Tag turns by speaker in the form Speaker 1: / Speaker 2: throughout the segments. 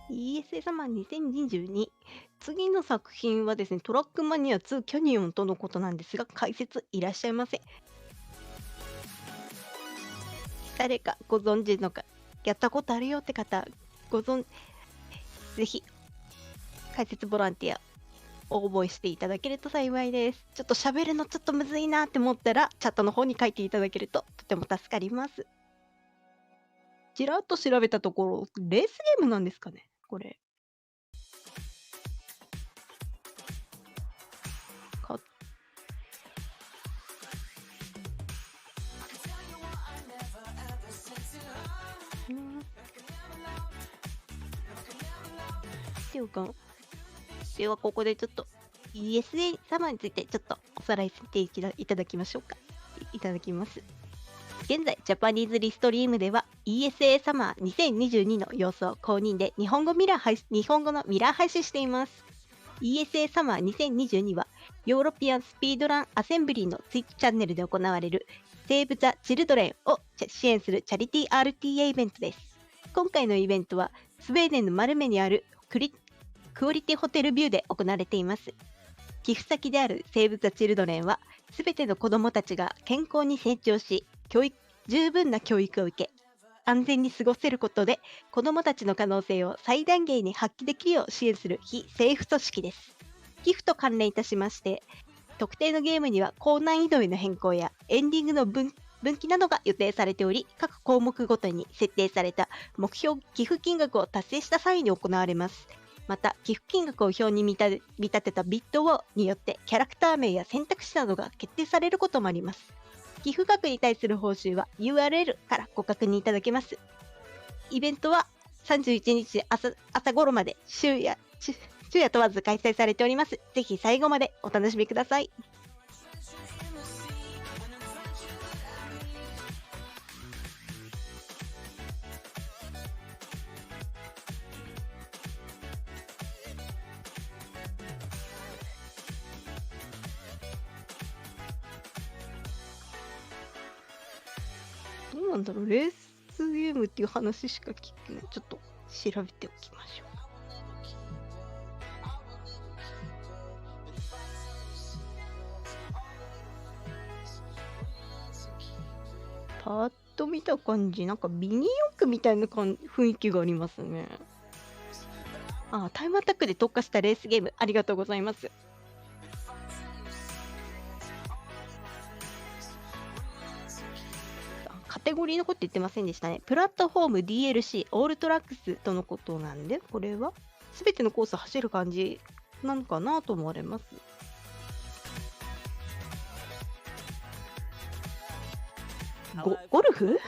Speaker 1: ESA サマー2022。次の作品はですね、トラックマニア2キャニオンとのことなんですが、解説いらっしゃいませ。誰かご存知のか、やったことあるよって方、ぜひ、解説ボランティア、応募していただけると幸いです。ちょっと喋るのちょっとむずいなって思ったら、チャットの方に書いていただけるととても助かります。ちらっと調べたところ、レースゲームなんですかね、これ。ではここでちょっと ESA サマーについてちょっとおさらいしていただきましょうか。いただきます。現在、ジャパニーズリストリームでは ESA サマー2022の様子を公認で日本語のミラー配信しています。ESA サマー2022はヨーロピアンスピードランアセンブリーのツイッチチャンネルで行われるセーブ・ザ・チルドレンを支援するチャリティー RTA イベントです。今回のイベントはスウェーデンのマルメにあるクオリティホテルビューで行われています。寄付先であるセーブ・ザ・チルドレンはすべての子どもたちが健康に成長し、十分な教育を受け、安全に過ごせることで子どもたちの可能性を最大限に発揮できるよう支援する非政府組織です。寄付と関連いたしまして、特定のゲームには高難易度への変更やエンディングの分岐などが予定されており、各項目ごとに設定された目標寄付金額を達成した際に行われます。また、寄付金額を表に見立てたビットによってキャラクター名や選択肢などが決定されることもあります。寄付額に対する報酬は URL からご確認いただけます。イベントは31日朝頃まで昼夜問わず開催されております。ぜひ最後までお楽しみください。どうなんだろう、レースゲームっていう話しか聞くの、ちょっと調べておきましょう。パッと見た感じ、なんかミニ四駆みたいな雰囲気がありますね。タイムアタックで特化したレースゲーム、ありがとうございます。カテゴリーのこと言ってませんでしたね。プラットフォーム DLC オールトラックスとのことなんで、これは全てのコース走る感じなのかなと思われます。ゴルフ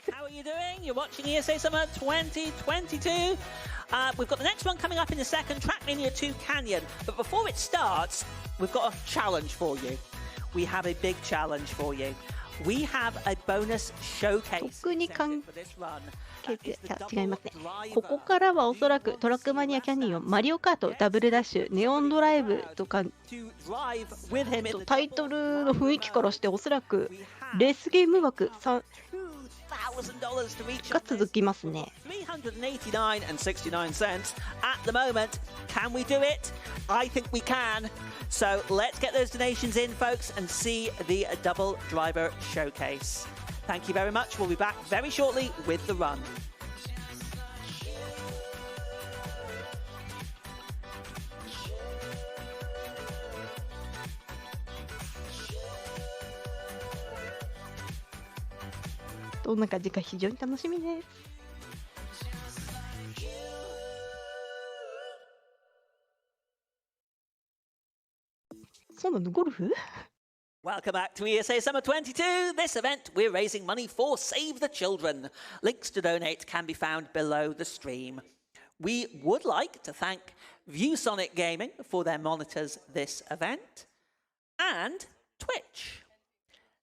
Speaker 2: How are you doing? You're watching ESA Summer 2022. We've got the next one coming up in a second, TrackMania 2 Canyon. But before it starts, we've got a challenge for you. We have a big challenge for you. We have a bonus showcase.
Speaker 1: 特に違いますね。ここからはおそらくトラックマニアキャニオン、マリオカート、ダブルダッシュ、ネオンドライブとかタイトルの雰囲気からしておそらくレースゲーム枠が続きますね。
Speaker 2: $389.69 at the moment. Can we do it? I think we can. So let's get those donations in, folks, and see the double driver showcase. Thank you very much. We'll be back very shortly with the run. .
Speaker 1: どんな感じか非常に楽しみです。そうなの、ゴルフ
Speaker 2: Welcome back to ESA Summer 22. This event, we're raising money for Save the Children. Links to donate can be found below the stream. We would like to thank ViewSonic Gaming for their monitors this event, and Twitch.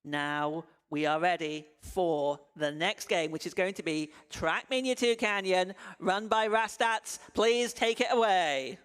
Speaker 2: Now we are ready for the next game, which is going to be TrackMania 2 Canyon, run by Rastats. Please take it away.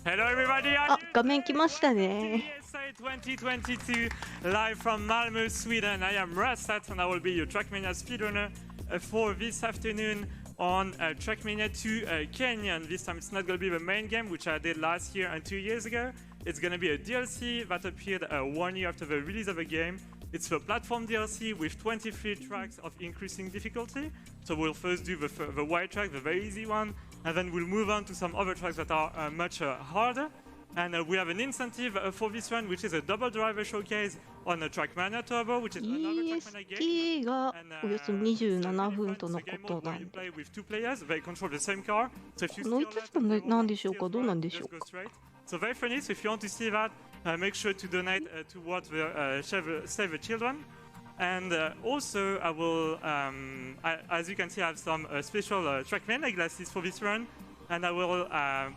Speaker 3: Hello everybody,
Speaker 1: 画面来ましたね。
Speaker 3: ESA 2022, live from Malmö, Sweden. I am Rastats and I will be your TrackMania speedrunner for this afternoon. on TrackMania 2 Canyon. This time it's not going to be the main game, which I did last year and 2 years ago. It's going to be a DLC that appeared 1 year after the release of the game. It's the platform DLC with 23 tracks of increasing difficulty. So we'll first do the white track, the very easy one, and then we'll move on to some other tracks that are much harder. And we have an incentive for this one, which is a double driver showcase on a TrackMania Turbo, which is another TrackMania game.
Speaker 1: EST がおよそ27分との
Speaker 3: It's a
Speaker 1: こ
Speaker 3: game
Speaker 1: とな
Speaker 3: mode where you
Speaker 1: んで、
Speaker 3: play with 2 players. They control the same car. So if you
Speaker 1: この
Speaker 3: see
Speaker 1: 5
Speaker 3: all
Speaker 1: つの
Speaker 3: that,
Speaker 1: 何でしょうか、どうなんでしょう
Speaker 3: just
Speaker 1: か。
Speaker 3: go straight. So very funny. So if you want to see that, make sure to donate towards the Save the Children. And also, I will, as you can see, I have some special TrackMania glasses for this run. And I will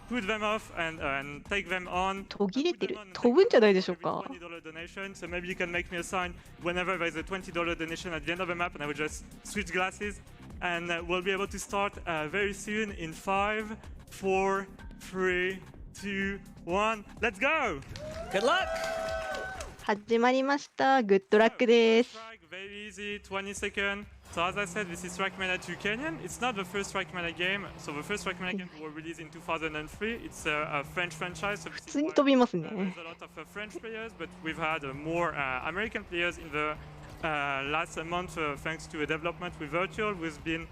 Speaker 3: put them off and take them on.
Speaker 1: 途切れてる。飛ぶんじゃないでしょうか。
Speaker 3: $20 donation. So maybe you can make me a sign whenever there's a $20 donation at the end of the map, and I will just switch glasses. And we'll be able to start very soon in 5, 4, 3, 2, 1. Let's go!
Speaker 2: Good luck!
Speaker 1: 始まりました。グッドラックです。
Speaker 3: Track, very easy, 20 seconds. So as I said, this is TrackMania 2 Canyon. It's not the first TrackMania game. So the first TrackMania game was released in 2003. It's a French franchise. So
Speaker 1: 普通に飛びますね。
Speaker 3: there's a lot of French players, but we've had more American players in the last month thanks to a development with Virtual. We've been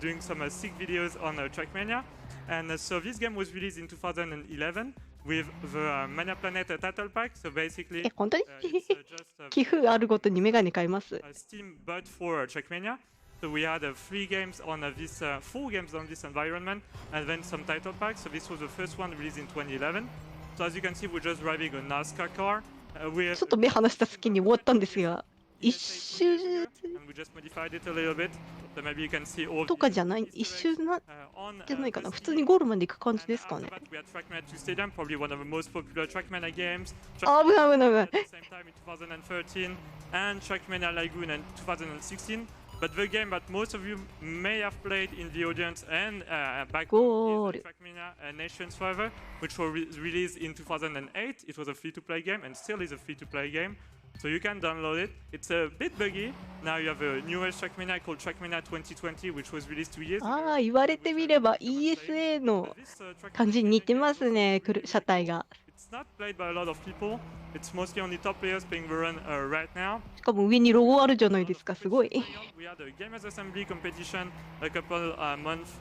Speaker 3: doing some sick videos on TrackMania. And so this game was released in 2011 with the Mania Planet title pack. So basically,
Speaker 1: 本当に
Speaker 3: it's just
Speaker 1: 寄付あるごとにメガネ買います。
Speaker 3: Steam but for TrackMania. So we had 3 games on this, 4 games on this environment, and then some title packs. So this was the first one released in 2011. So as you can see, we're just driving a NASCAR car. We
Speaker 1: ちょっと目離した隙に終わったんですが、一周
Speaker 3: and we just modified it a little bit. So maybe you can see all
Speaker 1: とかじゃない、一周な
Speaker 3: on
Speaker 1: じゃないかな。普通にゴールまで行く感じですかね。
Speaker 3: After that, we had TrackMania 2 Stadium, probably one of the most popular TrackMania games.
Speaker 1: あ、危ない危ない危ない。
Speaker 3: At the same time in 2013, and TrackMania Lagoon in 2016. But the game that most of you may have played in the audience and back home is TrackMania Nations Forever, which was released in 2008. It was a free-to-play game and still is a free-to-play game. So you can download it. It's a bit buggy. Now you have a newest TrackMania called TrackMania 2020, which was released 2 years ago.
Speaker 1: ああ、言われてみれば ESA の
Speaker 3: This, TrackMania
Speaker 1: 感じに似てますね、車体が。
Speaker 3: It's not played by a lot of people. It's mostly only top players playing the run right now.
Speaker 1: しかも上にロゴあるじゃないですか、すごい。
Speaker 3: We had a game as assembly competition a couple months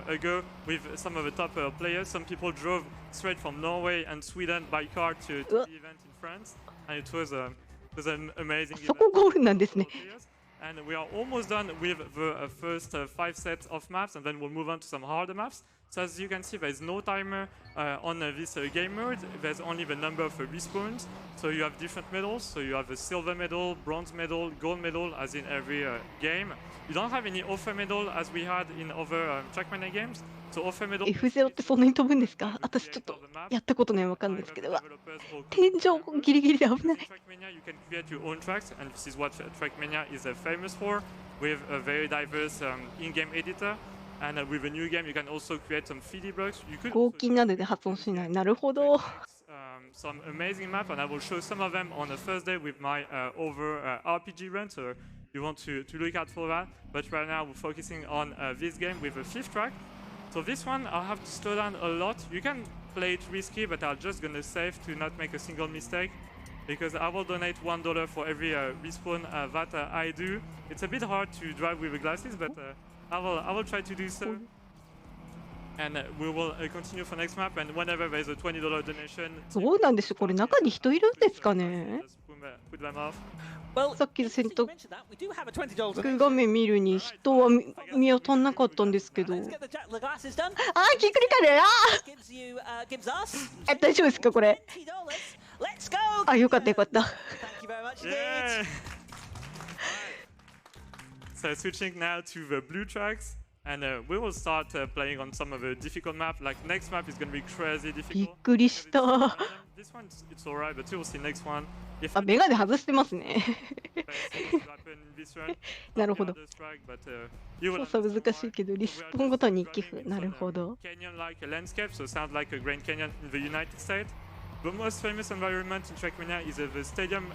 Speaker 3: ago with some of the top players. Some people drove straight from Norway and Sweden by car to the event in France, and it was an amazing
Speaker 1: そこ
Speaker 3: event.
Speaker 1: ゴールなんですね。
Speaker 3: And we are almost done with the first 5 sets of maps, and then we'll move on to some harder maps. So as you can see, there's no timer on this game mode. There's only the number of respawns. So you have different medals. So you have a silver medal, bronze medal, gold medal, as in every game. You don't have any offer medal as we had in other TrackMania games. So offer medal.
Speaker 1: F0 ってそんなに飛ぶんですか？私ちょっとやったことないわかんないですけど、天井ギリギリで危ない。
Speaker 3: TrackMania, you can create your own tracks, and this is what TrackMania is famous for, with a very diverse in-game editor. And with a new game, you can also create some 3D blocks. You could
Speaker 1: 合金などで発音しない。なるほど。
Speaker 3: some amazing maps, and I will show some of them on the first day with my RPG run. So you want to look out for that. But right now, we're focusing on this game with a 5th track. So this one, I'll have to slow down a lot. You can play it risky, but I'm just gonna save to not make a single mistake, because I will donate $1 for every respawn that I do. It's a bit hard to drive with the glasses, but I will try to do so. And we will continue for next map, and whenever there's a $20 donation,
Speaker 1: そうなんですよ。これ中に人いるんですかね？
Speaker 3: just put them off.
Speaker 2: Well,
Speaker 1: さっきの選
Speaker 2: since you
Speaker 1: 択
Speaker 2: mentioned that, we do have a $20
Speaker 1: 画面見るに人は見当たんなかったんですけど。
Speaker 2: Let's get the glasses done.
Speaker 1: あー、キックリカル、あ
Speaker 2: Gives us
Speaker 1: ー、大丈夫ですかこれ？
Speaker 2: $20. Let's go.
Speaker 1: あ、よかったよかった。
Speaker 2: Thank you very much
Speaker 3: Yeah.
Speaker 2: indeed.
Speaker 3: So switching now to the blue tracks, and we will start playing on some of the difficult maps. Like next map is going to be crazy
Speaker 1: びっ
Speaker 3: difficult.
Speaker 1: くりした。
Speaker 3: This one, it's alright, but you will see next one. If
Speaker 1: あ、メガネ外してますね。 なるほど。 操作難しいけど、リスポンごとに寄付。なるほど。
Speaker 3: Canyon-like landscape, so sounds like a Grand Canyon in the United States. The most famous environment in TrackMania is the stadium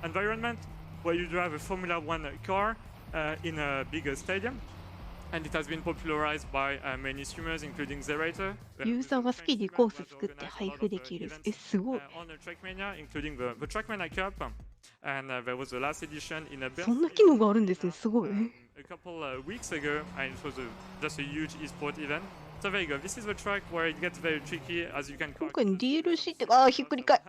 Speaker 3: environment, where you drive a Formula One car in a bigger stadium. And it has been popularized by many streamers, including Zerator.
Speaker 1: ユーザーが好きにコース作って配布できる。すごい。
Speaker 3: On the TrackMania, including the TrackMania Cup, and there was the last edition in a
Speaker 1: そんな機能があるんですね。すごい。
Speaker 3: a couple weeks ago, and it was just a huge esport event. So there you go. This is the track where it gets very tricky, as you can.
Speaker 1: 今回の DLC ってひっくり返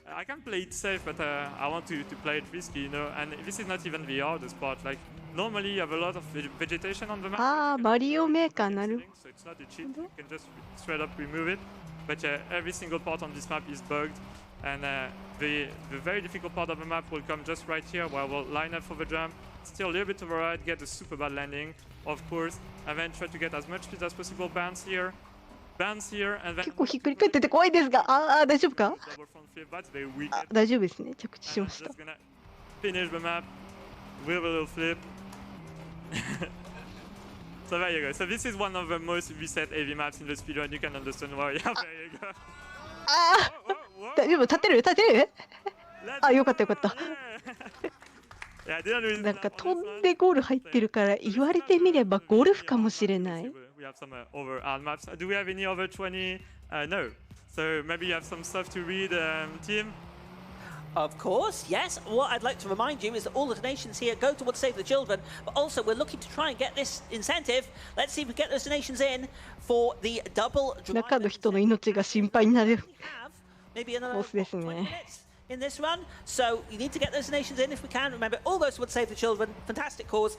Speaker 3: I can play it safe, but I want to play it risky, you know. And this is not even the hardest part. Like normally, you have a lot of vegetation on the map.
Speaker 1: マリオメーカーなる。
Speaker 3: So it's not a cheat. You can just straight up remove it. But every single part on this map is bugged. And the very difficult part of the map will come just right here, where we'll line up for the jump. Still a little bit to the right, get a super bad landing, of course, and then try to get as much speed as possible. Bounce here, and then.
Speaker 1: 結構ひっくり返ってて怖いですが、大丈夫か？
Speaker 3: Double front flip, that's very weak.
Speaker 1: 大丈夫ですね。着地し
Speaker 3: And
Speaker 1: ま
Speaker 3: I'm
Speaker 1: した。
Speaker 3: just gonna finish the map with a little flip. So there you go. So this is one of the most reset AV maps in the speedrun. You can understand why. Yeah, there you go.
Speaker 1: 大丈夫？立てる？よかったよかった。
Speaker 3: Yeah, I didn't really
Speaker 1: なんか飛んでゴール入ってるから言われてみればゴルフかもしれない。
Speaker 3: We have some over hard maps. Do we have any over 20? No. So maybe you have some stuff to read, team?
Speaker 2: Of course, yes. What I'd like to remind you is that all the donations here go towards Save the Children, but also we're looking to try and get this incentive. Let's see if we get those donations in for the double drive.
Speaker 1: 中の人の命が心配になる。
Speaker 2: We have maybe another
Speaker 1: コースですね。
Speaker 2: 20 minutes in this run, so you need to get those donations in if we can. Remember, all those would save the children. Fantastic cause,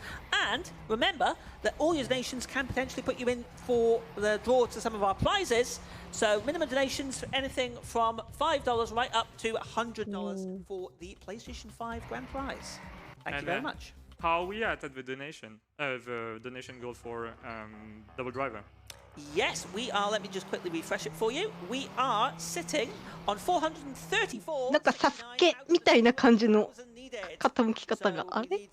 Speaker 2: and remember that all your donations can potentially put you in for the draw to some of our prizes. So minimum donations anything from $5 right up to $100 for the PlayStation 5 grand prize. Thank you very much.
Speaker 3: How are we at the donation goal for Double Driver?
Speaker 2: Yes, we are. Let me just quickly refresh it for you. We are sitting on 434.
Speaker 1: なんかサスケみたいな感じの
Speaker 2: needed.
Speaker 1: 傾き方が
Speaker 2: So
Speaker 1: あ
Speaker 2: we
Speaker 1: れ
Speaker 2: need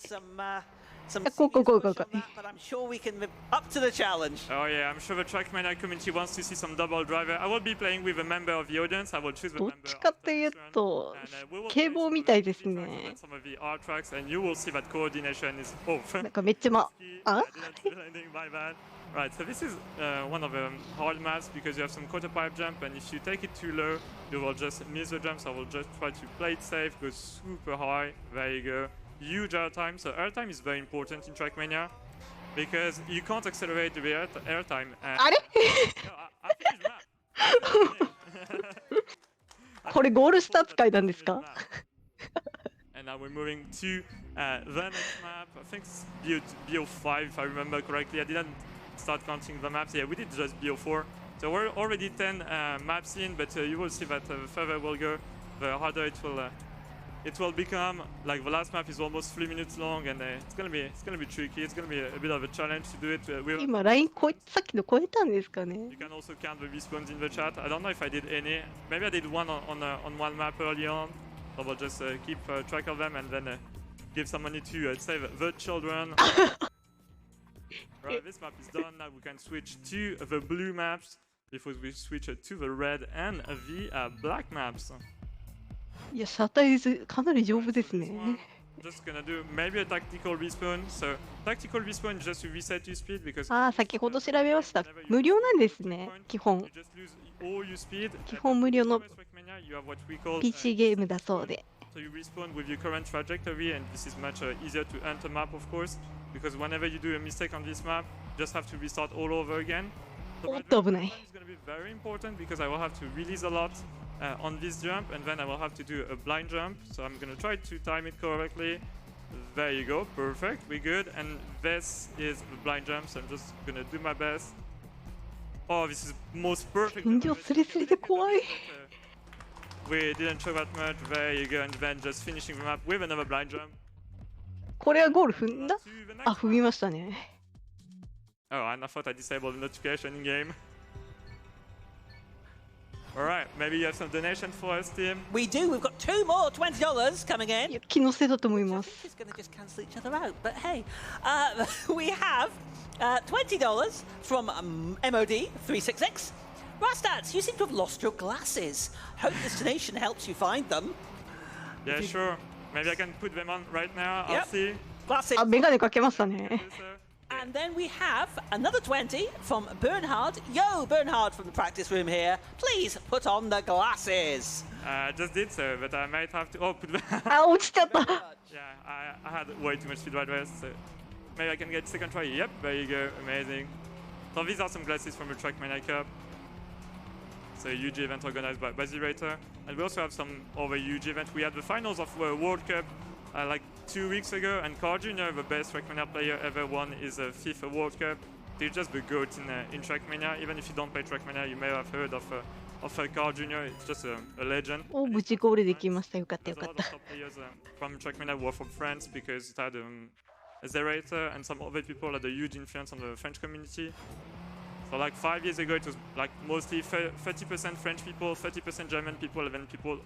Speaker 2: some
Speaker 1: go, go, go, go,
Speaker 2: serious
Speaker 1: go.
Speaker 2: push on that, but I'm sure we can live up to the challenge.
Speaker 3: Oh yeah, I'm sure the TrackMania community wants to see some Double Driver. I will be playing with a member of the audience. I will choose the
Speaker 1: どっ
Speaker 3: member
Speaker 1: ちか
Speaker 3: after
Speaker 1: という
Speaker 3: this run.
Speaker 1: と
Speaker 3: And, we will
Speaker 1: 警
Speaker 3: play
Speaker 1: 棒
Speaker 3: some
Speaker 1: みたいです
Speaker 3: easy tracks
Speaker 1: ね
Speaker 3: and some of the hard tracks, and you will see that coordination is off.
Speaker 1: なんかめっちゃ
Speaker 3: I didn't do anything, my bad. Right, so this is one of the hard maps because you have some quarter pipe jump, and if you take it too low, you will just miss the jump. So I will just try to play it safe, go super high. There you go. Huge airtime. So airtime is very important in TrackMania because you can't accelerate the airtime.
Speaker 1: あれ
Speaker 3: I finished the map.
Speaker 1: これゴールスター使いなんですか
Speaker 3: And now we're moving to the next map. I think it's BO5 if I remember correctly. I didn't start counting the maps. Yeah, we did just BO4. So we're already 10 maps in, but you will see that the further we'll go, the harder it will become. Like the last map is almost 3 minutes long, and it's gonna be tricky. It's gonna be a bit of a challenge to do it.
Speaker 1: 今ラインさっきの超えたんですかね
Speaker 3: You can also count the respawns in the chat. I don't know if I did any. Maybe I did one on one map early on. So we'll just keep track of them and then give some money to save the children. Right, this map is done. Now we can switch to the blue maps before we switch to the red and the black maps.
Speaker 1: いや車体図かなり丈夫ですね
Speaker 3: Just gonna do maybe a tactical respawn. So tactical respawn is just to reset your speed because
Speaker 1: 先ほど調べました無料なんですね基本
Speaker 3: you just lose all your speed.
Speaker 1: 基本無料の
Speaker 3: You have what we call
Speaker 1: PC ゲームだそうで
Speaker 3: So you respawn with your current trajectory, and this is much easier to enter map, of course, because whenever you do a mistake on this map, you just have to restart all over again. So
Speaker 1: おっと危ない
Speaker 3: is going to be very important because I will have to release a lot on this jump, and then I will have to do a blind jump. So I'm going to try to time it correctly. There you go, perfect, we're good. And this is the blind jump, so I'm just going to do my best. Oh, this is most perfect.
Speaker 1: 天井スレスレで怖い
Speaker 3: We didn't show that much. There you go, and then just finishing the map with another blind jump.
Speaker 1: これはゴール踏んだ
Speaker 3: To the next
Speaker 1: 踏みましたね
Speaker 3: Oh, and I thought I disabled the notification in game. Alright, maybe you have some donation for us, team.
Speaker 2: We do. We've got two more $20 coming
Speaker 1: い
Speaker 2: in.
Speaker 1: や気のせいだと思いま
Speaker 2: I
Speaker 1: す
Speaker 2: think it's going to just cancel each other out. But hey, we have $20 from MOD366. Rastats, you seem to have lost your glasses. Hope this donation helps you find them.
Speaker 3: Yeah, sure. Maybe I can put them on right now. I'll
Speaker 2: Yep.
Speaker 3: see.
Speaker 2: Glasses.
Speaker 1: メガネかけましたね
Speaker 3: Yes, sir.
Speaker 2: And then we have another 20 from Bernhard. Yo, Bernhard from the practice room here. Please put on the glasses.
Speaker 3: I just did so, but I might have to. Oh, put.
Speaker 1: あ、落ちちゃった。
Speaker 3: Yeah, I had way too much speed right there, so maybe I can get second try. Yep, there you go, amazing. So these are some glasses from the TrackMania Cup. It's a huge event organized by Zerator. And we also have some other huge events. We had the finals of World Cup like 2 weeks ago, and Carl Jr., the best TrackMania player ever, won his fifth World Cup. He's just the GOAT in TrackMania. Even if you don't play TrackMania, you may have heard of Carl Jr. It's just a legend.
Speaker 1: お、無事ゴールできました。よかったよ
Speaker 3: There's
Speaker 1: か
Speaker 3: a
Speaker 1: っ
Speaker 3: lot
Speaker 1: た。
Speaker 3: of top players from TrackMania who are from France because it had a Zerator and some other people had a huge influence on the French community. So like 5 years ago, it was like mostly 30% French people, 30% German people, and then people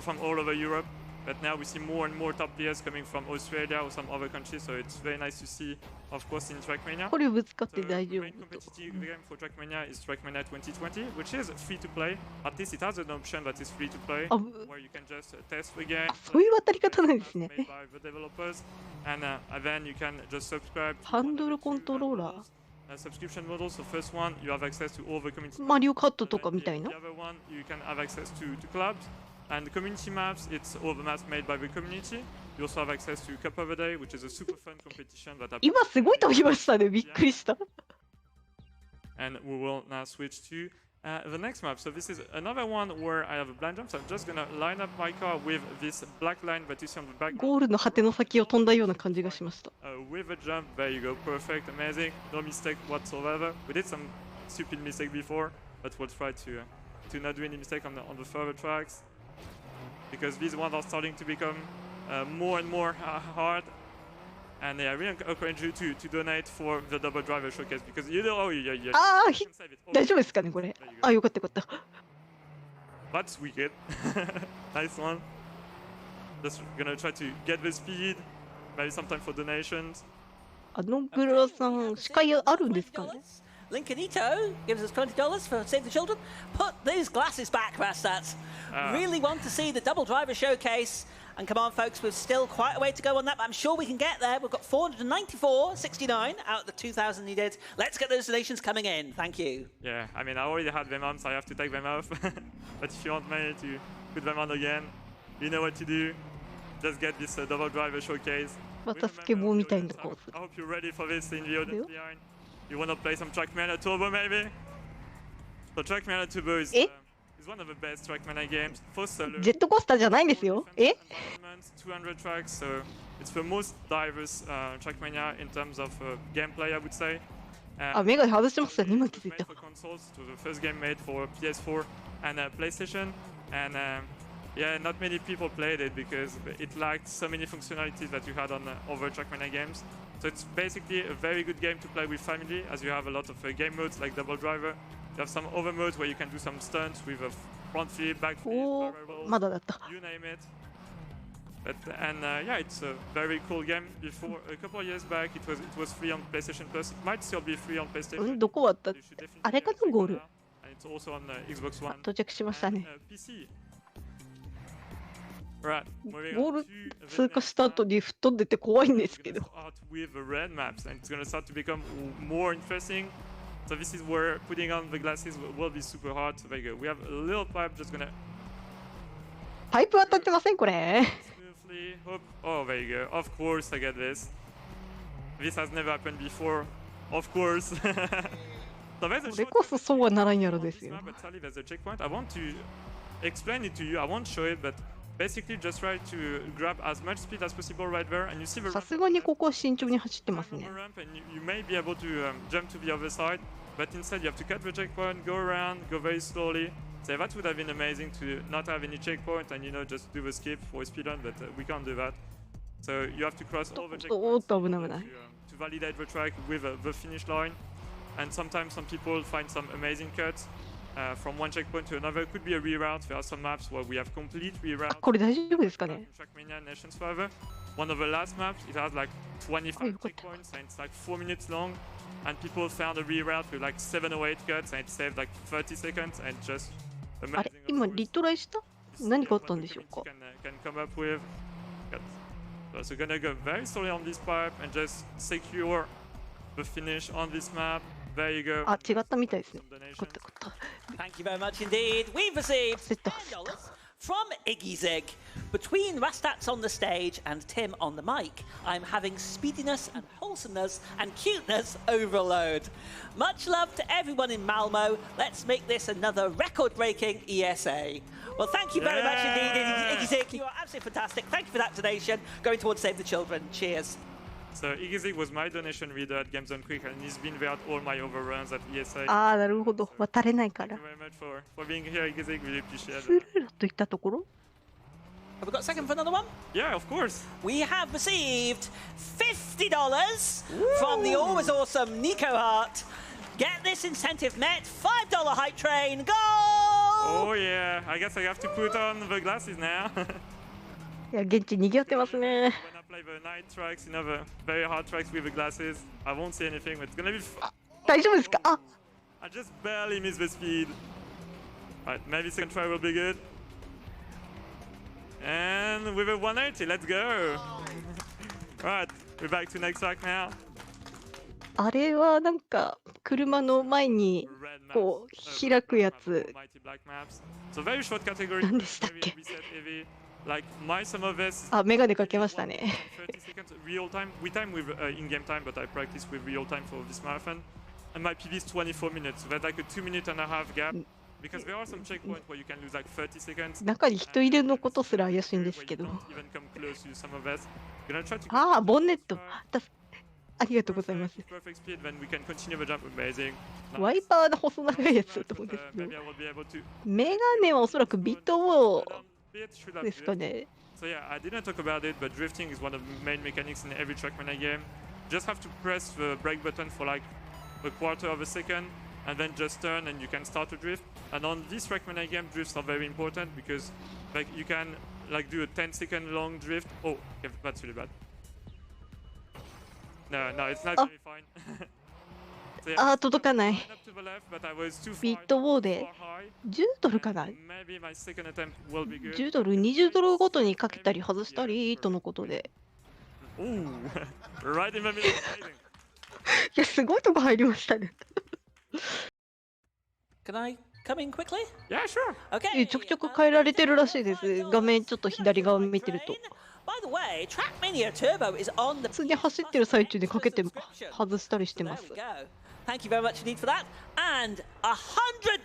Speaker 3: from all over Europe. But now we see more and more top players coming from Australia or some other countries. So it's very nice to see, of course, in TrackMania.
Speaker 1: これぶつかっ
Speaker 3: So
Speaker 1: て
Speaker 3: the
Speaker 1: 大丈
Speaker 3: main
Speaker 1: 夫と。
Speaker 3: competitive game for TrackMania is TrackMania 2020, which is free to play. At least it has an option that is free to play,
Speaker 1: あ、
Speaker 3: where you can just test the game.
Speaker 1: そういう渡り方なんですね。
Speaker 3: Made by the developers, and then you can just subscribe. To
Speaker 1: ハン
Speaker 3: one
Speaker 1: ド
Speaker 3: of
Speaker 1: ル
Speaker 3: the
Speaker 1: コン
Speaker 3: two
Speaker 1: トローラ
Speaker 3: models, subscription models. So first one, you have access to all the community.
Speaker 1: ー、マリオカットとか
Speaker 3: And
Speaker 1: みたい
Speaker 3: the
Speaker 1: な。
Speaker 3: other one, you can have access to clubs. And the community maps, it's all the maps made by the community. You also have access to Cup of the Day, which is a super fun competition that happens.
Speaker 1: 今すごい飛びましたね。びっくりした。
Speaker 3: And we will now switch to the next map. So this is another one where I have a blind jump. So I'm just gonna line up my car with this black line that you see on the back.
Speaker 1: ゴールの果ての先を飛んだような感じがしました。
Speaker 3: With a jump, there you go, perfect, amazing, no mistake whatsoever. We did some stupid mistake before, but we'll try to not do any mistake on the further tracks, because these ones are starting to become more and more hard. And I really encourage you to donate for the double driver showcase, because you know, yeah,
Speaker 1: ああ、
Speaker 3: you
Speaker 1: ひ
Speaker 3: can save it. Oh,
Speaker 1: 大丈夫ですかね、これ。あ、よかったよかった。
Speaker 3: that's wicked. Nice one. Just gonna try to get the speed, maybe some time for donations.
Speaker 1: あのグラさん、司会あるんですかね。
Speaker 2: Lincolnito gives us $20 for Save the Children. Put these glasses back, Rastats. Really want to see the double driver showcase. And come on, folks, we've still quite a way to go on that, but I'm sure we can get there. We've got 494.69 out of the 2,000 needed. Let's get those donations coming in. Thank you.
Speaker 3: Yeah, I mean, I already had them on, so I have to take them off. But if you want me to put them on again, you know what to do. Just get this double driver showcase.
Speaker 1: またスケボーみたいなコース。
Speaker 3: I hope you're ready for this in the audience behind. You want to play some TrackMania Turbo, maybe? So TrackMania Turbo is one of the best TrackMania games for solo.
Speaker 1: ジェットコースターじゃないんですよ。え
Speaker 3: 200 tracks, so it's the most diverse TrackMania in terms of gameplay, I would say.
Speaker 1: あ、メガネ外してましたね。今気づい
Speaker 3: Made
Speaker 1: た。
Speaker 3: for consoles. It was the first game made for PS4 and PlayStation, and yeah, not many people played it because it lacked so many functionalities that you had on other TrackMania games. So it's basically a very good game to play with family, as you have a lot of game modes like Double Driver. You have some other modes where you can do some stunts with a front flip, back flip,
Speaker 1: お
Speaker 3: barrel
Speaker 1: ー、
Speaker 3: rolls,
Speaker 1: まだだった。
Speaker 3: you name it. And yeah, it's a very cool game. Before a couple of years back, it was free on PlayStation Plus. It might still be free on
Speaker 1: う
Speaker 3: PlayStation.
Speaker 1: ん、どこあった
Speaker 3: You should definitely
Speaker 1: あれかな、ゴール。
Speaker 3: check it out. And it's also on Xbox
Speaker 1: あ
Speaker 3: One
Speaker 1: 到着しました
Speaker 3: and
Speaker 1: ね。
Speaker 3: PC. Right, moving
Speaker 1: ゴ
Speaker 3: on
Speaker 1: ール
Speaker 3: to the
Speaker 1: 通過
Speaker 3: next
Speaker 1: した後
Speaker 3: map.
Speaker 1: に吹っ飛んでて怖いんですけ
Speaker 3: We're
Speaker 1: ど
Speaker 3: gonna。start with the red maps, and it's gonna start to become more interesting. So this is where putting on the glasses will be super hard. So there you go. We have a little pipe just gonna
Speaker 1: パイプ当たってませんこれ。
Speaker 3: smoothly hope. Oh, there you go. Of course, I get this. This has never happened before. Of course. So there's a
Speaker 1: これこそそうはならんやろ
Speaker 3: on
Speaker 1: で
Speaker 3: this
Speaker 1: すよ。
Speaker 3: map, but sadly there's a checkpoint. I want to explain it to you. I won't show it, but basically just try to grab as much speed as possible right there, and you see the
Speaker 1: さ
Speaker 3: ramp
Speaker 1: すがにここは慎重に走ってます
Speaker 3: on
Speaker 1: ね
Speaker 3: the。ramp, and you may be able to jump to the other side, but instead you have to cut the checkpoint, go around, go very slowly. So that would have been amazing to not have any checkpoint and just do the skip for a speedrun, but we can't do that. So you have to cross all the
Speaker 1: おー
Speaker 3: checkpoints
Speaker 1: っと危ない危ない。
Speaker 3: to validate the track with the finish line. And sometimes some people find some amazing cuts from one checkpoint to another. It could be a reroute. There are some maps where we have complete
Speaker 1: あ、
Speaker 3: reroute.
Speaker 1: これ大丈夫ですかね。
Speaker 3: TrackMania Nations Forever. One of the last maps, it has like 25
Speaker 1: Oh, good.
Speaker 3: checkpoints and it's like 4 minutes long. And people found a reroute with like 7 or 8 cuts and it saved like 30 seconds and just
Speaker 1: あれ
Speaker 3: amazing.
Speaker 1: 今
Speaker 3: of course.
Speaker 1: リトライした
Speaker 3: This is
Speaker 1: 何があっ
Speaker 3: what
Speaker 1: たん
Speaker 3: the
Speaker 1: でしょうか
Speaker 3: community can come up with. So gonna go very slowly on this pipe and just secure the finish on this map. There you go.
Speaker 1: あ、違ったみたいですね。
Speaker 3: Some
Speaker 1: こ
Speaker 3: donation.
Speaker 1: ったこった。
Speaker 2: Thank you very much indeed. We've received
Speaker 1: Sit down.
Speaker 2: $10 from Iggy Zig. Between Rastats on the stage and Tim on the mic, I'm having speediness and wholesomeness and cuteness overload. Much love to everyone in Malmo. Let's make this another record-breaking ESA. Well, thank you very much indeed, Iggy Zig. You are absolutely fantastic. Thank you for that donation going towards Save the Children. Cheers.
Speaker 3: So Iggy was my donation reader at Games on Quick, and he's been there at all my overruns at ESA.
Speaker 1: ああ、なるほど。渡れないか
Speaker 3: Thank
Speaker 1: ら
Speaker 3: you。very much for being here, Iggy. Really appreciate
Speaker 1: スル
Speaker 3: it.
Speaker 1: ーといったところ
Speaker 2: Have we got a second for another one?
Speaker 3: Yeah, of course.
Speaker 2: We have received $50 from the always awesome Nico Hart. Get this incentive met. $5 hype train. Go!
Speaker 3: Oh yeah, I guess I have to put on the glasses now.
Speaker 1: いや、現地賑わってますね。
Speaker 3: When I play the night tracks, the very hard tracks with the glasses, I won't see anything, but it's gonna be fun.
Speaker 1: 大丈夫ですかあ
Speaker 3: I just barely miss the speed. Alright, maybe second try will be good. And with a 180, let's go! Alright, we're back to next track now.
Speaker 1: あれはなんか車の前に
Speaker 3: Red maps.
Speaker 1: こう開くやつ
Speaker 3: Mighty black maps. So very short category,
Speaker 1: 何でしたっ
Speaker 3: very
Speaker 1: け
Speaker 3: reset heavy. Like my summer vest.
Speaker 1: あ、メガネかけましたね。
Speaker 3: 30 seconds real time. We time with in-game time, but I practice with real time for this marathon. And my PB is 24 minutes, so that's like a 2.5-minute gap. Because there are some checkpoints where you can lose like 30 seconds.
Speaker 1: 中に人いるのことすら怪しいん
Speaker 3: Where
Speaker 1: です
Speaker 3: you
Speaker 1: けど。
Speaker 3: don't even come close to summer vest. Gonna try to
Speaker 1: ああ、ボンネット。ありがとうございます。
Speaker 3: perfect speed, then we can continue the jump. Amazing.
Speaker 1: ワイパーの細長いやつだと思うんですけど
Speaker 3: Maybe I will be able to
Speaker 1: メガネはおそらくビットウォ
Speaker 3: slow down a bit, should
Speaker 1: ー
Speaker 3: have
Speaker 1: ですか
Speaker 3: drift.
Speaker 1: ね。
Speaker 3: So yeah, I didn't talk about it, but drifting is one of the main mechanics in every TrackMania game. Just have to press the brake button for like a quarter of a second, and then just turn, and you can start to drift. And on this TrackMania game, drifts are very important because like you can like do a 10-second long drift. Oh, okay, that's really bad. No, it's not
Speaker 1: Oh.
Speaker 3: very fine. So
Speaker 1: あ
Speaker 3: yeah,
Speaker 1: あ、届かない。
Speaker 3: up to the left, but I was too
Speaker 1: ビ
Speaker 3: far,
Speaker 1: ットウォーで
Speaker 3: far high.
Speaker 1: 10ドルかな
Speaker 3: Maybe my second attempt will be good.
Speaker 1: 10ドル、20ドルごとにかけたり外したりとのことで。
Speaker 3: Ooh, right in the middle. Amazing.
Speaker 1: いや、すごいとこ入りましたね。
Speaker 2: Can I come in quickly?
Speaker 3: Yeah, sure.
Speaker 2: Okay.
Speaker 1: ちょくちょく変えられてるらしいです。画面ちょっと左側見てると。
Speaker 2: By the way, TrackMania Turbo is on the
Speaker 1: 普通に走ってる最中にかけて外したりしてま
Speaker 2: There
Speaker 1: す
Speaker 2: we。go. Thank you very much indeed for that. And $100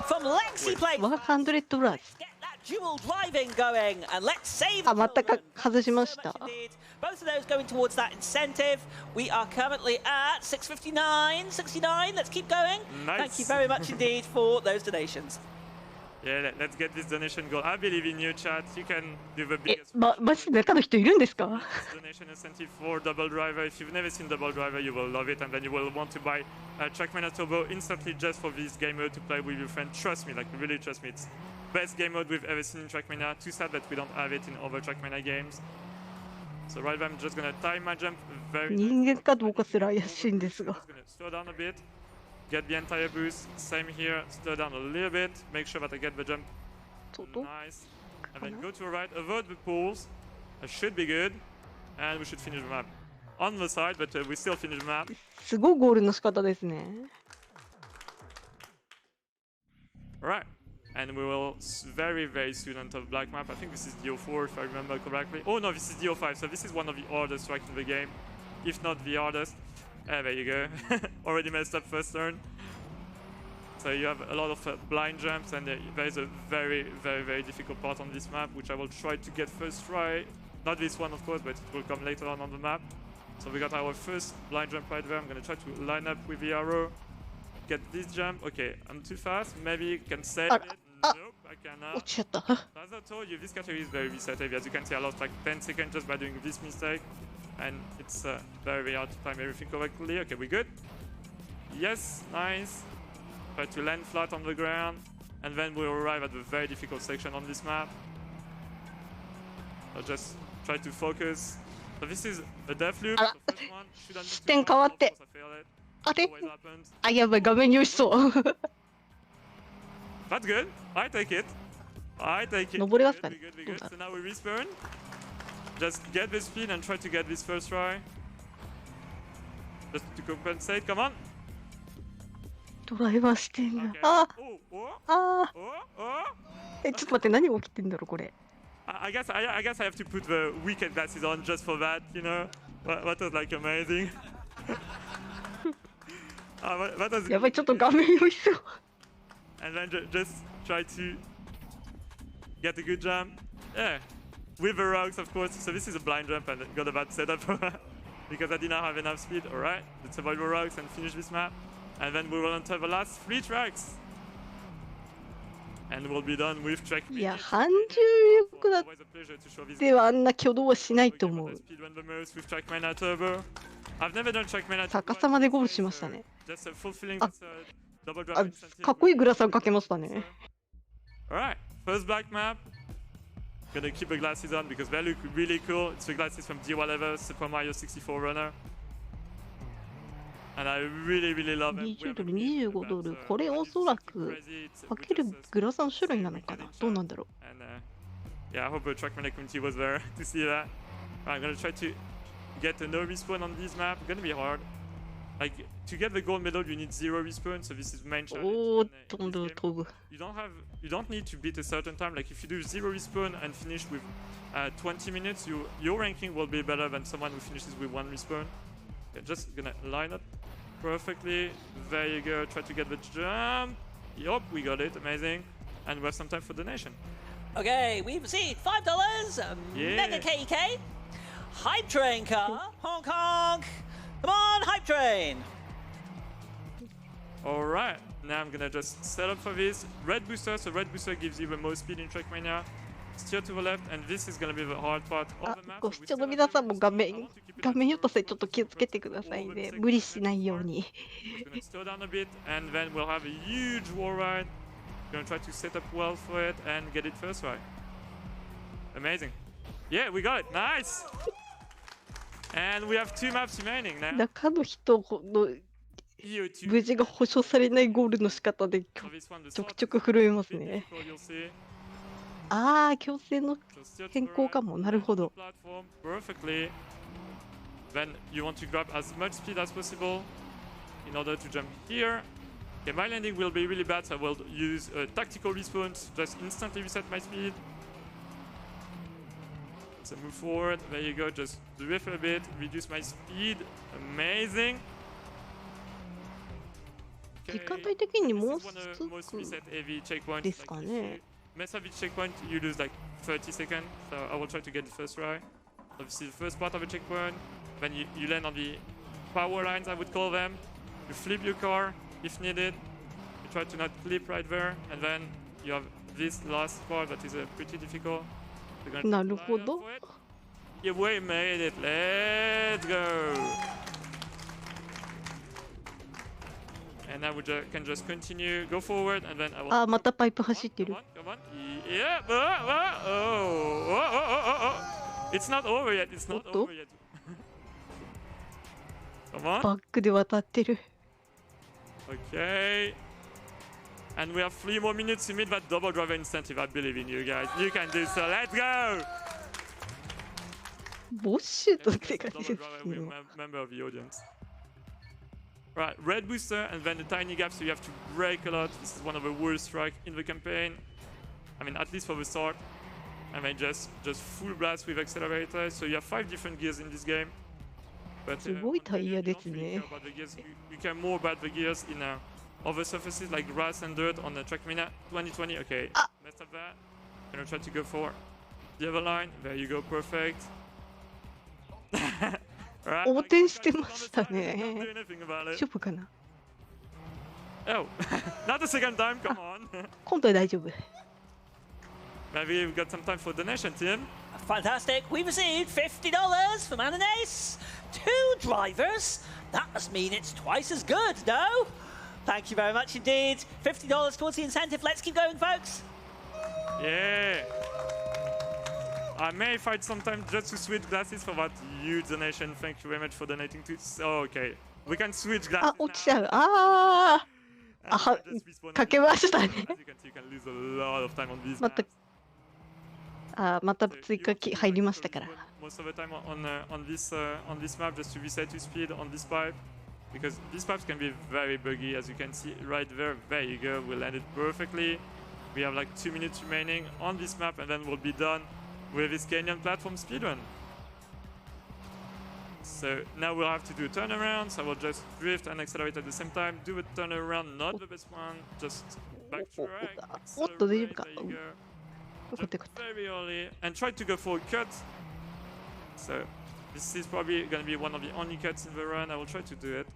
Speaker 2: from Lexi Plate.
Speaker 1: 100ドラー
Speaker 2: Get that dual driving going and let's save
Speaker 1: あ、
Speaker 2: the
Speaker 1: またか
Speaker 2: children.
Speaker 1: 外しました。
Speaker 2: Indeed. Both of those going towards that incentive. We are currently at 659, 69. Let's keep going.
Speaker 3: Nice.
Speaker 2: Thank you very much indeed for those donations.
Speaker 3: Yeah, let's get this donation goal. I believe in you, chat. You can do the
Speaker 1: え
Speaker 3: biggest
Speaker 1: マジで中の人いるんですか
Speaker 3: donation incentive for Double Driver. If you've never seen Double Driver, you will love it, and then you will want to buy TrackMania Turbo instantly just for this game mode to play with your friend. Trust me, like really trust me. It's best game mode we've ever seen in TrackMania. Too sad that we don't have it in other TrackMania games. So right now I'm just gonna time my jump very
Speaker 1: 人間かどうかすら怪しいんですが。
Speaker 3: Just gonna slow down a bit, get the entire boost. Same here, slow down a little bit, make sure that I get the jump
Speaker 1: 届
Speaker 3: nice, and then go to the right, avoid the pools. That should be good, and we should finish the map. On the side, but we still finish the map.
Speaker 1: すごいゴールの仕方ですね。
Speaker 3: Alright, and we will very soon enter the black map. I think this is DO4 if I remember correctly. Oh no, this is DO5, so this is one of the hardest tracks in the game, if not the hardest. There you go. Already messed up first turn. So you have a lot of blind jumps, and there is a very difficult part on this map, which I will try to get first try. Not this one, of course, but it will come later on the map. So we got our first blind jump right there. I'm gonna try to line up with the arrow, get this jump. Okay, I'm too fast. Maybe you can save it. Nope, I cannot.
Speaker 1: 落ちちゃった。
Speaker 3: As I told you, this category is very reset heavy. As you can see, I lost like 10 seconds just by doing this mistake. And it's very hard to time everything correctly. Okay, we good? Yes, nice. Try to land flat on the ground. And then we'll arrive at the very difficult section on this map. So just try to focus. So this is a death loop.
Speaker 1: Ah.
Speaker 3: The first one shouldn't be
Speaker 1: 視
Speaker 3: too
Speaker 1: 点
Speaker 3: hard.
Speaker 1: 変わっ
Speaker 3: Of
Speaker 1: て
Speaker 3: course, I failed it.
Speaker 1: あれ
Speaker 3: Always happens.
Speaker 1: あ、やばい、画面に落ちそう。
Speaker 3: That's good. I take it. I take it.
Speaker 1: 登れますかね
Speaker 3: Good,
Speaker 1: どうだ
Speaker 3: So now we respawn. Just get the speed and try to get this first try. Just to compensate, come on.
Speaker 1: ドライバーしてんだ。
Speaker 3: Okay.
Speaker 1: あ
Speaker 3: Oh, oh,
Speaker 1: あ
Speaker 3: oh, oh.
Speaker 1: ちょっと待って、何が起きてんだろう、これ。
Speaker 3: I guess I have to put the weekend glasses on just for that, you know. That was like amazing. That was
Speaker 1: やばい、ちょっと画面酔いそう。
Speaker 3: and then just try to get a good jump. Yeah, with the rocks, of course. So this is a blind jump and got a bad setup because I did not have enough speed. All right, let's avoid the rocks and finish this map. And then we will enter the last 3 tracks. And we'll be done with TrackMania.
Speaker 1: いや、反重力だっ
Speaker 3: Always a pleasure to show this
Speaker 1: てはあんな挙動はしないと
Speaker 3: game
Speaker 1: 思
Speaker 3: on
Speaker 1: う。
Speaker 3: the speed run the most with TrackMania Turbo. I've never done TrackMania Turbo.
Speaker 1: 逆さまでゴールしましたね。
Speaker 3: Just fulfilling
Speaker 1: あ、
Speaker 3: this double
Speaker 1: あ、
Speaker 3: drive incentive.
Speaker 1: かっこいいグラサンかけましたね。
Speaker 3: Alright, first black map. Gonna keep the glasses on because they look really cool. It's the glasses from D Level Super Mario 64 Runner. And I really love it.
Speaker 1: 20ドル、25ドル。これおそらくかけるグラサン種類なのかな。どうなんだろう。
Speaker 3: And yeah, I hope the TrackMania community was there to see that. I'm gonna try to get a no respawn on this map. Gonna be hard. Like to get the gold medal, you need 0 respawn. So this is main challenge.
Speaker 1: おーっ
Speaker 3: in
Speaker 1: と、
Speaker 3: this game.
Speaker 1: 飛ぶ。
Speaker 3: You don't need to beat a certain time. Like if you do 0 respawn and finish with 20 minutes, your ranking will be better than someone who finishes with 1 respawn. Okay, just gonna line up perfectly. There you go. Try to get the jump. Yup, we got it. Amazing. And we have some time for donation.
Speaker 2: Okay, we've received $5.
Speaker 3: Yeah.
Speaker 2: Mega KK. Hype train car. Honk honk. Come on, hype train.
Speaker 3: All right. Now I'm gonna just set up for this red booster. So red booster gives you the most speed in TrackMania. Steer to the left, and this is gonna be the hard part
Speaker 1: あ
Speaker 3: of the map.
Speaker 1: ご視聴の皆さんも画面酔ったせちょっと気をつけてくださいね。無理しないように。
Speaker 3: We're gonna slow down a bit, and then we'll have a huge wall ride. Gonna try to set up well for it and get it first right. Amazing. Yeah, we got it. Nice. And we have 2 maps remaining now.
Speaker 1: 中の人の
Speaker 3: EO2.
Speaker 1: 無事が保証されないゴールの仕方で
Speaker 3: So this one, the
Speaker 1: ちょく
Speaker 3: start
Speaker 1: ちょく震えます
Speaker 3: is a bit
Speaker 1: ね。
Speaker 3: difficult, you'll see.
Speaker 1: ああ、強制の
Speaker 3: So steer to
Speaker 1: 変
Speaker 3: the
Speaker 1: 更
Speaker 3: right,
Speaker 1: かも。なるほど。
Speaker 3: platform perfectly. Then you want to grab as much speed as possible in order to jump here. Okay, my landing will be really bad, so I will use tactical respawns, just instantly reset my speed. So move forward, there you go, just drift a bit, reduce my speed. Amazing.
Speaker 1: 時間帯的にもう
Speaker 3: This is
Speaker 1: す
Speaker 3: one of the most
Speaker 1: ぐ
Speaker 3: reset heavy checkpoints.
Speaker 1: ですか
Speaker 3: Like,
Speaker 1: ね。
Speaker 3: mess up each checkpoint, you lose like 30 seconds. So I will try to get the first try. Obviously, the first part of a checkpoint, then you land on the power lines, I would call them. You flip your car if needed. You try to not clip right there, and then you have this last part that is pretty difficult. You're gonna
Speaker 1: なるほ
Speaker 3: line up
Speaker 1: ど。
Speaker 3: for it. Yeah, we made it. Let's go. And now we can just continue, go forward, and then I will.
Speaker 1: ああ、またパイプ走ってる
Speaker 3: Come。on, come on. Yeah. Oh. It's not over yet. It's not
Speaker 1: Otto?
Speaker 3: over yet. Come on.
Speaker 1: バックで渡ってる。
Speaker 3: Okay. And we have 3 more minutes to meet that double driver incentive. I believe in you guys. You can do so. Let's go.
Speaker 1: ボッシュとっ
Speaker 3: Just
Speaker 1: て
Speaker 3: a
Speaker 1: 感
Speaker 3: double
Speaker 1: じで
Speaker 3: driver
Speaker 1: す
Speaker 3: with
Speaker 1: ね。
Speaker 3: member of the audience. Right, red booster and then the tiny gap, so you have to brake a lot. This is one of the worst strike in the campaign. I mean, at least for the start. And then just full blast with accelerator. So you have 5 different gears in this game. But
Speaker 1: すごい
Speaker 3: on
Speaker 1: タ
Speaker 3: the
Speaker 1: イ
Speaker 3: game,
Speaker 1: ヤ
Speaker 3: you
Speaker 1: で
Speaker 3: don't
Speaker 1: す
Speaker 3: really
Speaker 1: ね
Speaker 3: care。about the gears. You care more about the gears in other surfaces like grass and dirt on the TrackMania 2020. Okay, messed up that. Gonna try to go for the other line. There you go, perfect. Alright,
Speaker 1: 横
Speaker 3: I
Speaker 1: 転
Speaker 3: got
Speaker 1: して
Speaker 3: guys
Speaker 1: ま
Speaker 3: on the
Speaker 1: した
Speaker 3: side, I can't do
Speaker 1: ね。
Speaker 3: anything about
Speaker 1: 大
Speaker 3: it.
Speaker 1: 丈夫かな。
Speaker 3: Oh, not the second time, come on.
Speaker 1: 今度は大丈夫。
Speaker 3: Maybe we've got some time for donation, Tim.
Speaker 2: Fantastic. We received $50 from Ananas. 2 drivers? That must mean it's twice as good, no? Thank you very much indeed. $50 towards the incentive. Let's keep going, folks.
Speaker 3: Yeah. I may find some time just to switch glasses for that huge donation. Thank you very much for donating to. So, okay, we can switch
Speaker 1: あ
Speaker 3: glasses.
Speaker 1: 落ちちゃう。ああ。
Speaker 3: now.
Speaker 1: あは
Speaker 3: And just respawn
Speaker 1: かけましたね。
Speaker 3: As you can see, you can lose a lot of time on these
Speaker 1: また
Speaker 3: maps.
Speaker 1: あまた
Speaker 3: So
Speaker 1: 追
Speaker 3: you
Speaker 1: 加
Speaker 3: want to
Speaker 1: 入りましたから。
Speaker 3: respawn most of the time on this map just to reset your speed on this pipe. because these maps can be very buggy, as you can see right there. There you go, we landed perfectly. We have like 2 minutes remaining on this map, and then we'll be done with this canyon platform speedrun. So now we'll have to do turnarounds. I will just drift and accelerate at the same time. Do a turnaround, not the best one, just backtrack, accelerate, there you go. Jump very early and try to go for a cut. So this is probably going to be one of the only cuts in the run. I will try to do it.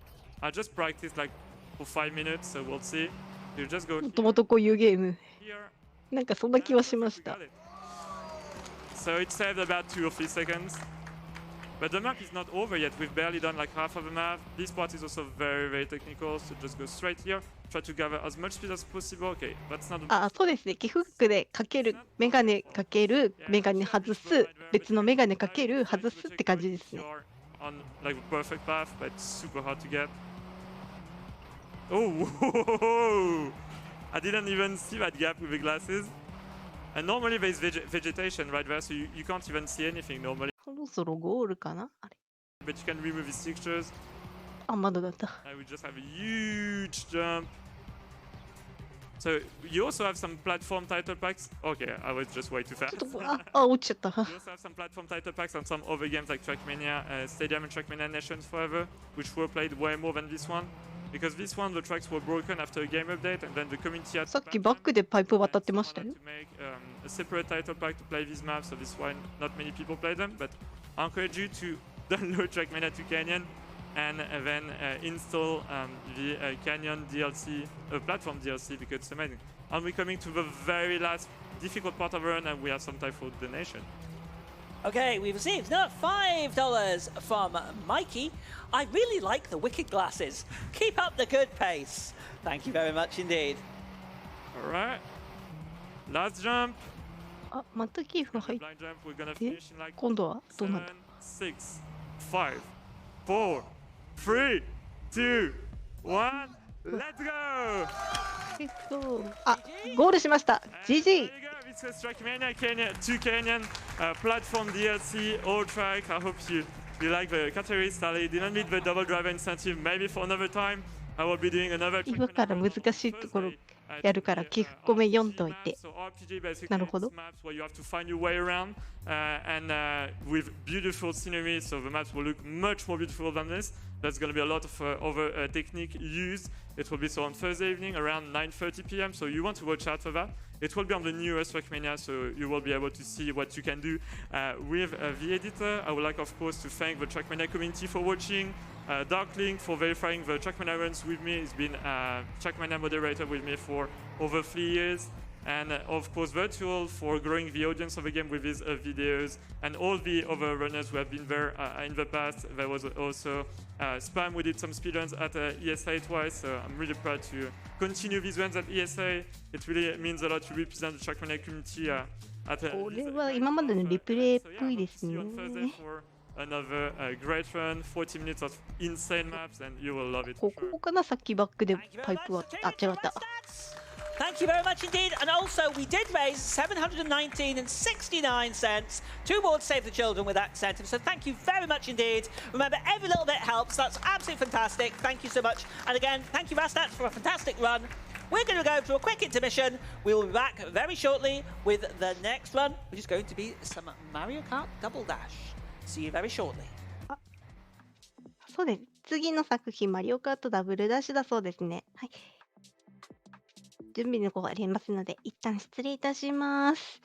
Speaker 3: I just practiced like for 5 minutes, so we'll see. You just go
Speaker 1: もともとこういうゲーム
Speaker 3: here.
Speaker 1: なんかそんな気はしました。
Speaker 3: So it saved about 2 or 3 seconds. But the map is not over yet. We've barely done like half of the map. This part is also very, very technical. So just go straight here. Try to gather as much speed as possible. Okay, that's not.
Speaker 1: あ、そうですね。キフックでかけるメガネかけるメガネ外す別のメガネかける外すって感じですね。
Speaker 3: On like a perfect path, but it's super hard to get. Oh, I didn't even see that gap with the glasses. And normally there's vegetation right there, so you can't even see anything normally.
Speaker 1: そろそろゴールかなあれ。
Speaker 3: But you can remove these textures.
Speaker 1: あ、まだだった。
Speaker 3: And we just have a huge jump. So you also have some platform title packs. Okay, I was just way too fast.
Speaker 1: ちょっと落ちちゃった。
Speaker 3: You also have some platform title packs on some other games like TrackMania, Stadium and TrackMania Nations Forever, which were played way more than this one. Because this one, the tracks were broken after a game update, and then the community had
Speaker 1: さっきバックでパイプ渡ってましたよ。
Speaker 3: to make a separate title pack to play these maps, so this is why not many people play them. But I encourage you to download TrackMania 2 Canyon and then install the Canyon DLC, platform DLC, because it's amazing. And we're coming to the very last difficult part of the run, and we have some time for donation.
Speaker 2: Okay, we've received another $5 from Mikey. I really like the wicked glasses. Keep up the good pace. Thank you very much indeed.
Speaker 3: All right. Last jump.
Speaker 1: あ、またキーフ入っ
Speaker 3: Blind jump. We're gonna
Speaker 1: て
Speaker 3: finish in like
Speaker 1: 今度はどうなんだ
Speaker 3: 7, 6, 5, 4, 3, 2, 1. Let's go!
Speaker 1: あ、ゴールしました。
Speaker 3: There
Speaker 1: GG!
Speaker 3: you go. This was TrackMania 2 Canyon platform DLC, all track. I hope you like the category style. You didn't need the double driver incentive. Maybe for another time, I will be doing another
Speaker 1: 今から難しいところやるからキフコメ読んどいて。 なるほど。
Speaker 3: maps where you have to find your way around and with beautiful scenery, so the maps will look much more beautiful than this. There's going to be a lot of other technique used. It will be so on Thursday evening around 9:30 p.m. So you want to watch out for that. It will be on the newest TrackMania, so you will be able to see what you can do with the editor. I would like, of course, to thank the TrackMania community for watching. Darklink for verifying the TrackMania runs with me. He's been TrackMania moderator with me for over 3 years. And of course, Virtual for growing the audience of the game with his videos, and all the other runners who have been there in the past. There was also Spam, we did some speedruns at ESA twice, so I'm really proud to continue these runs at ESA. It really means a lot to represent the TrackMania community at
Speaker 1: これは今までのリプレイっぽいですね。
Speaker 3: Another great run, 40 minutes of insane maps, and you will love it.
Speaker 1: ここかなさっきバックでパイプはあ違った。
Speaker 2: Thank you very much indeed. And also, we did raise $719.69 towards Save the Children with that incentive. So thank you very much indeed. Remember, every little bit helps. That's absolutely fantastic. Thank you so much. And again, thank you, Rastats, for a fantastic run. We're going to go to a quick intermission. We will be back very shortly with the next run, which is going to be some Mario Kart Double Dash. See you very shortly.
Speaker 1: そうです。次の作品、マリオカートダブルダッシュだそうですね。はい。準備の方がありますので、一旦失礼いたします。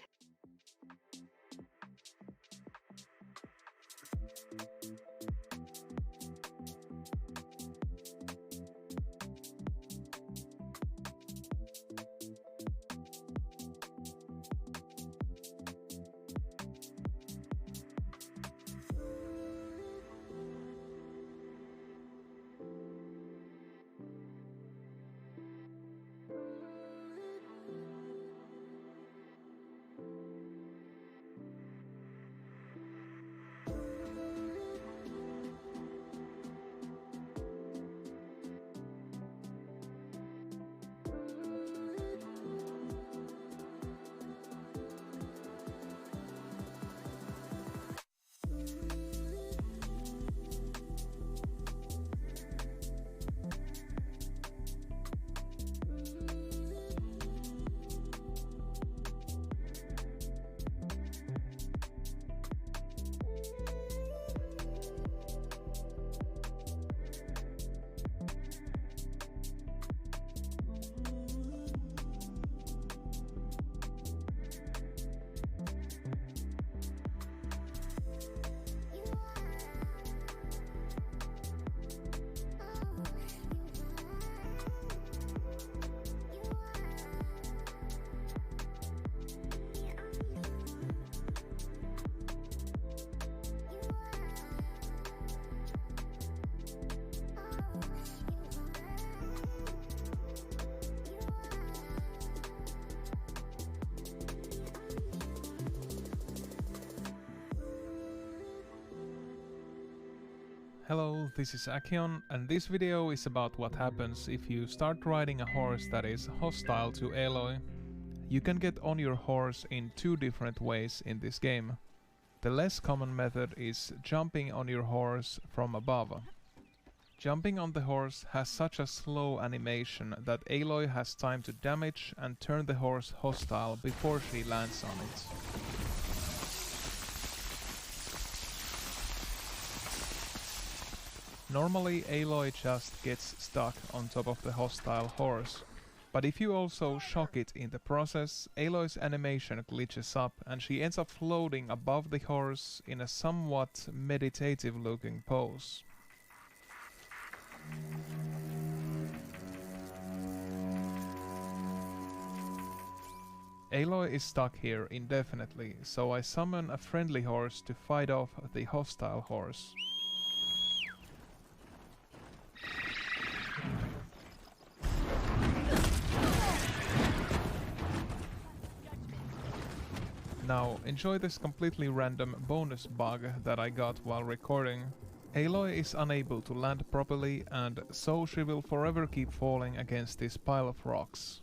Speaker 4: Hello, this is Akion, and this video is about what happens if you start riding a horse that is hostile to Aloy. You can get on your horse in two different ways in this game. The less common method is jumping on your horse from above. Jumping on the horse has such a slow animation that Aloy has time to damage and turn the horse hostile before she lands on it. Normally Aloy just gets stuck on top of the hostile horse, but if you also shock it in the process, Aloy's animation glitches up and she ends up floating above the horse in a somewhat meditative looking pose. Aloy is stuck here indefinitely, so I summon a friendly horse to fight off the hostile horse. Now, enjoy this completely random bonus bug that I got while recording. Aloy is unable to land properly, and so she will forever keep falling against this pile of rocks.